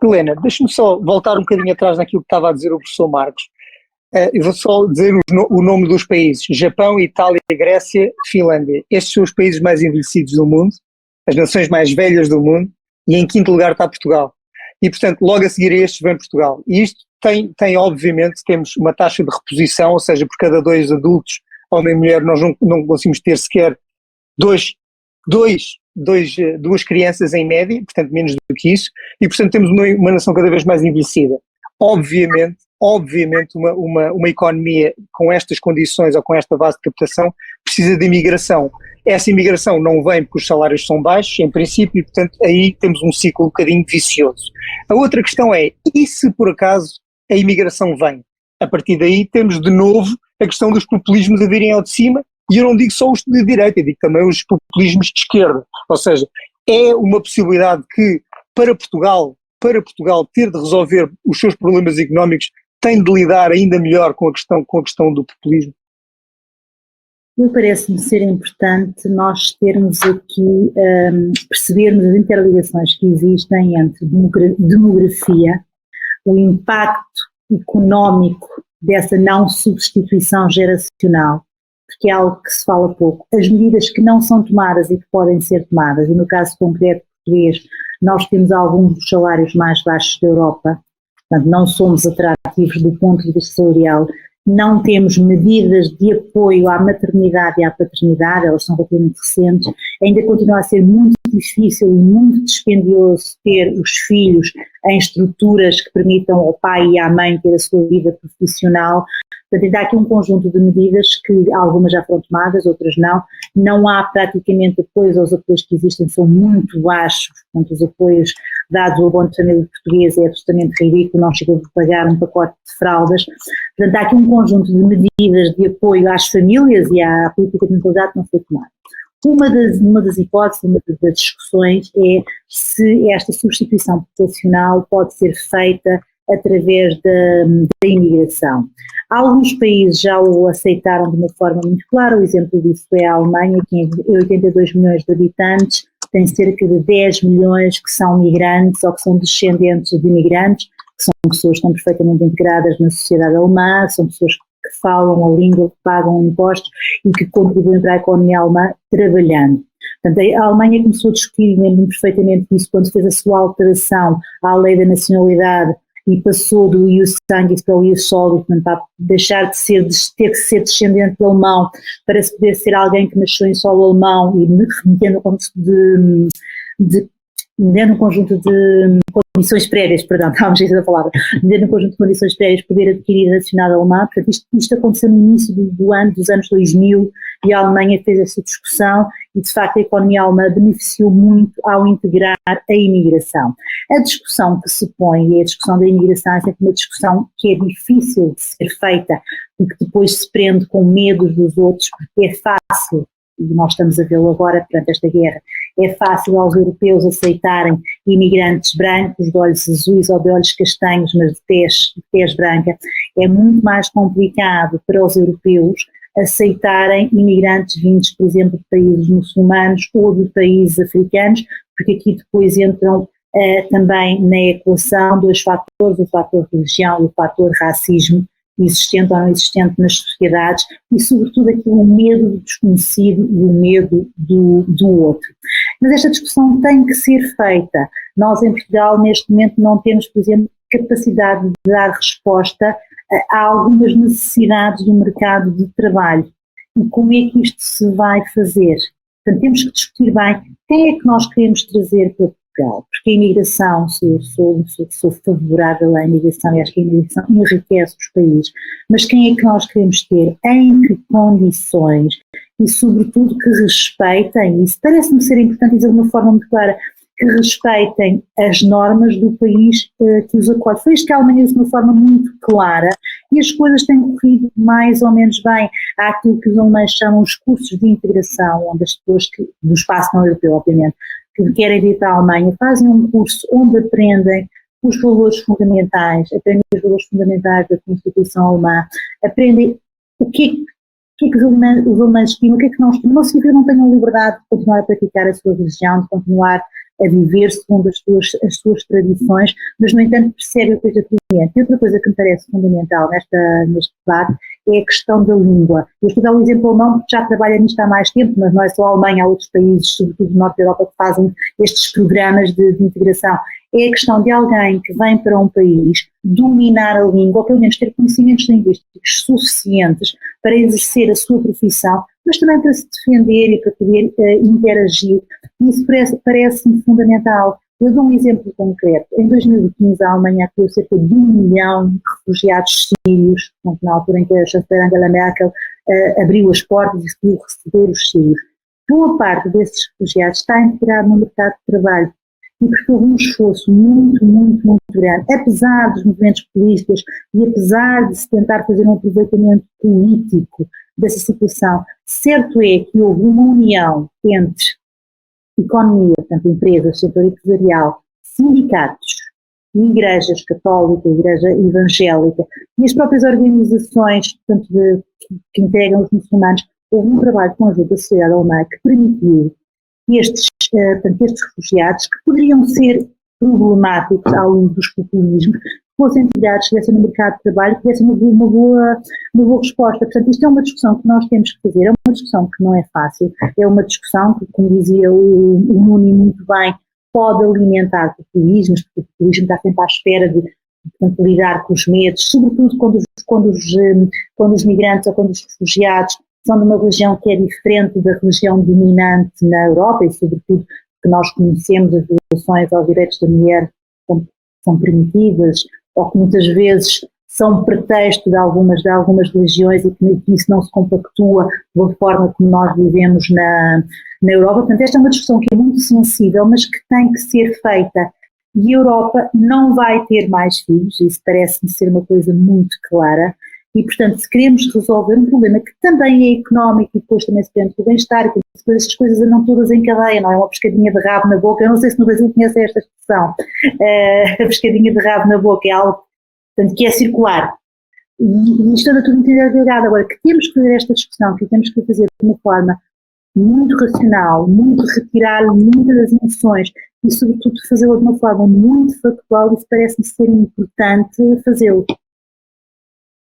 Helena, deixa-me só voltar um bocadinho atrás naquilo que estava a dizer o professor Marcos. Eu vou só dizer o nome dos países: Japão, Itália, Grécia, Finlândia. Estes são os países mais envelhecidos do mundo, as nações mais velhas do mundo, e em quinto lugar está Portugal. E, portanto, logo a seguir a estes vem Portugal. E isto tem obviamente, temos uma taxa de reposição, ou seja, por cada 2 adultos, homem e mulher, nós não conseguimos ter sequer duas crianças em média, portanto menos do que isso, e portanto temos uma nação cada vez mais envelhecida. Obviamente uma economia com estas condições ou com esta base de captação precisa de imigração. Essa imigração não vem porque os salários são baixos, em princípio, e portanto aí temos um ciclo um bocadinho vicioso. A outra questão é, e se por acaso a imigração vem? A partir daí temos de novo a questão dos populismos a virem ao de cima, e eu não digo só os de direita, eu digo também os populismos de esquerda. Ou seja, é uma possibilidade que para Portugal ter de resolver os seus problemas económicos, tem de lidar ainda melhor com a questão do populismo. Eu parece-me ser importante nós termos aqui, percebermos as interligações que existem entre demografia, o impacto económico dessa não substituição geracional, porque é algo que se fala pouco, as medidas que não são tomadas e que podem ser tomadas, e no caso concreto português, nós temos alguns dos salários mais baixos da Europa, portanto não somos atrativos do ponto de vista salarial, não temos medidas de apoio à maternidade e à paternidade, elas são relativamente recentes, ainda continua a ser muito difícil e muito dispendioso ter os filhos em estruturas que permitam ao pai e à mãe ter a sua vida profissional. Portanto, ainda há aqui um conjunto de medidas que algumas já foram tomadas, outras não há praticamente apoios, os apoios que existem são muito baixos, portanto os apoios dados ao abono de família português é absolutamente ridículo, não chega a pagar um pacote de fraldas. Portanto, há aqui um conjunto de medidas de apoio às famílias e à política de natalidade que não foi tomada. Uma das hipóteses, uma das discussões é se esta substituição populacional pode ser feita através da imigração. Alguns países já o aceitaram de uma forma muito clara, o exemplo disso é a Alemanha, que em 82 milhões de habitantes tem cerca de 10 milhões que são migrantes ou que são descendentes de imigrantes, que são pessoas que estão perfeitamente integradas na sociedade alemã, são pessoas que falam a língua, que pagam impostos e que contribuem para a economia alemã trabalhando. Portanto, a Alemanha começou a discutir mesmo perfeitamente isso quando fez a sua alteração à lei da nacionalidade e passou do ius sanguis para o ius soli, para deixar de ter que ser descendente de alemão para se poder ser alguém que nasceu em solo alemão e metendo um conjunto de condições prévias, estávamos a dizer a palavra, metendo um conjunto de condições prévias poder adquirir a nacionalidade alemã. Portanto, isto aconteceu no início dos anos 2000 e a Alemanha fez essa discussão e de facto a economia alemã beneficiou muito ao integrar a imigração. A discussão que se põe, e a discussão da imigração é sempre uma discussão que é difícil de ser feita, porque depois se prende com medos dos outros, porque é fácil, e nós estamos a vê-lo agora perante esta guerra, é fácil aos europeus aceitarem imigrantes brancos, de olhos azuis ou de olhos castanhos, mas de tez branca. É muito mais complicado para os europeus aceitarem imigrantes vindos, por exemplo, de países muçulmanos ou de países africanos, porque aqui depois entram também na equação dois fatores, o fator religião e o fator racismo, existente ou não existente nas sociedades, e sobretudo aqui o medo do desconhecido e o medo do outro. Mas esta discussão tem que ser feita. Nós em Portugal neste momento não temos, por exemplo, capacidade de dar resposta a algumas necessidades do mercado de trabalho. E como é que isto se vai fazer? Portanto, temos que discutir bem quem é que nós queremos trazer para Portugal, porque a imigração, eu sou favorável à imigração e acho que a imigração enriquece os países, mas quem é que nós queremos ter, em que condições e sobretudo que respeitem, isso parece-me ser importante dizer de uma forma muito clara, que respeitem as normas do país que os acolhe. Foi isto que a Alemanha disse de uma forma muito clara e as coisas têm corrido mais ou menos bem. Há aquilo que os alemães chamam os cursos de integração, onde as pessoas do espaço não europeu, obviamente, que querem vir para a Alemanha, fazem um curso onde aprendem os valores fundamentais, aprendem os valores fundamentais da Constituição alemã, aprendem o que é que os alemães estimam, o que é que não estimam, não significa que não tenham liberdade de continuar a praticar a sua religião, de continuar a viver segundo as suas tradições, mas no entanto percebe a coisa cliente. E outra coisa que me parece fundamental neste debate é a questão da língua. Eu estou a dar o exemplo alemão porque já trabalha nisto há mais tempo, mas não é só a Alemanha, há outros países, sobretudo do norte da Europa, que fazem estes programas de integração. É a questão de alguém que vem para um país dominar a língua, ou pelo menos ter conhecimentos linguísticos suficientes para exercer a sua profissão, mas também para se defender e para poder interagir. Isso parece-me fundamental. Eu dou um exemplo concreto. Em 2015, a Alemanha acolheu cerca de 1 milhão de refugiados sírios, na altura em que a chanceler Angela Merkel abriu as portas e decidiu receber os sírios. Boa parte desses refugiados está integrado no mercado de trabalho. E porque houve um esforço muito, muito, muito grande, apesar dos movimentos políticos e apesar de se tentar fazer um aproveitamento político dessa situação, certo é que houve uma união entre economia, portanto empresas, setor empresarial, sindicatos, igrejas católicas, igreja evangélica e as próprias organizações, portanto, que integram os muçulmanos. Houve um trabalho conjunto da sociedade alemã que permitiu que estes refugiados, que poderiam ser problemáticos à luz dos populismos, fossem integrados, estivessem no mercado de trabalho, tivessem uma boa resposta. Portanto, isto é uma discussão que nós temos que fazer, é uma discussão que não é fácil, é uma discussão que, como dizia o Nuno muito bem, pode alimentar populismos, porque o populismo está sempre à espera de portanto, lidar com os medos, sobretudo quando os migrantes ou quando os refugiados são de uma religião que é diferente da religião dominante na Europa e, sobretudo, que nós conhecemos as violações aos direitos da mulher são permitidas, ou que muitas vezes são pretexto de algumas religiões e que isso não se compactua da forma como nós vivemos na Europa. Portanto, esta é uma discussão que é muito sensível, mas que tem que ser feita. E a Europa não vai ter mais filhos, isso parece-me ser uma coisa muito clara. E, portanto, se queremos resolver um problema que também é económico e depois também se depende do bem-estar, essas coisas andam todas em cadeia, não é uma pescadinha de rabo na boca. Eu não sei se no Brasil conhece esta expressão. A pescadinha de rabo na boca é algo, portanto, que é circular. E isto anda tudo interligado. Agora, que temos que fazer esta discussão, que temos que fazer de uma forma muito racional, muito retirar muitas das emoções e, sobretudo, fazê-lo de uma forma muito factual, isso parece-me ser importante fazê-lo.